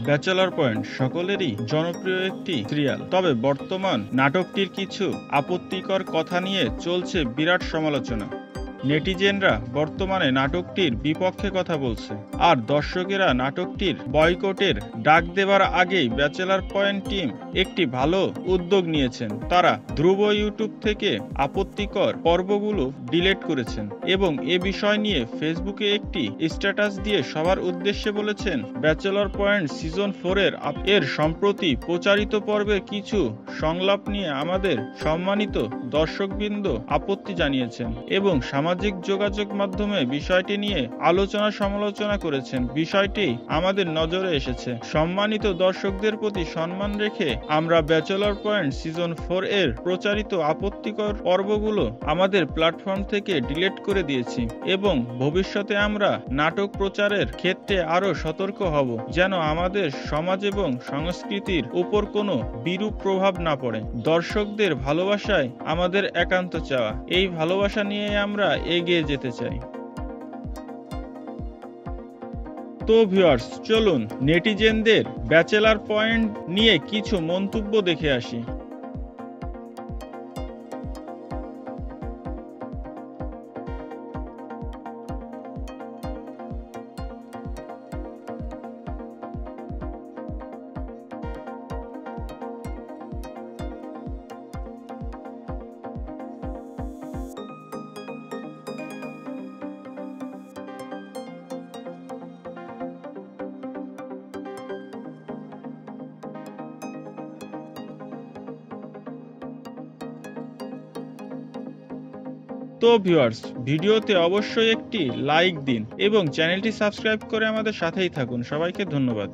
Bachelor point সকলেরই জনপ্রিয় একটি সিরিয়াল। তবে বর্তমান নাটকটির কিছু আপত্তিকর কথা নিয়ে চলছে বিরাট সমালোচনা। নেটিজেনরা বর্তমানে নাটকটির বিপক্ষে কথা বলছে, আর দর্শকেরা নাটকটির বয়কটের ডাক দেবার আগেই ব্যাচেলর পয়েন্ট টিম একটি ভালো উদ্যোগ নিয়েছেন। তারা ধ্রুব ইউটিউব থেকে আপত্তিকর পর্বগুলো ডিলিট করেছেন এবং এ বিষয় নিয়ে ফেসবুকে একটি স্ট্যাটাস দিয়ে সবার উদ্দেশ্যে বলেছেন, ব্যাচেলর পয়েন্ট সিজন 4 এর সম্প্রতি প্রচারিত পর্বের কিছু সংলাপ নিয়ে আমাদের সম্মানিত দর্শকবৃন্দ আপত্তি জানিয়েছেন এবং সামাজিক যোগাযোগ মাধ্যমে বিষয়টি নিয়ে আলোচনা সমালোচনা করেছেন। বিষয়টি আমাদের নজরে এসেছে। সম্মানিত দর্শকদের প্রতি সম্মান রেখে আমরা ব্যাচেলর পয়েন্ট সিজন 4 এর প্রচারিত আপত্তিকর পর্বগুলো আমাদের প্ল্যাটফর্ম থেকে ডিলিট করে দিয়েছি এবং ভবিষ্যতে আমরা নাটক প্রচারের ক্ষেত্রে আরো সতর্ক হব, যেন আমাদের সমাজ এবং সংস্কৃতির উপর কোনো বিরূপ প্রভাব না পড়ে। দর্শকদের ভালোবাসায় আমাদের একান্ত চাওয়া, এই ভালোবাসা নিয়ে আমরা এগিয়ে যেতে চাই। তো ভিউয়ার্স, চলুন নেটিজেনদের ব্যাচেলর পয়েন্ট নিয়ে কিছু মন্তব্য দেখে আসি। তো ভিউয়ার্স, ভিডিওতে অবশ্যই একটি লাইক দিন এবং চ্যানেলটি সাবস্ক্রাইব করে আমাদের সাথেই থাকুন। সবাইকে ধন্যবাদ।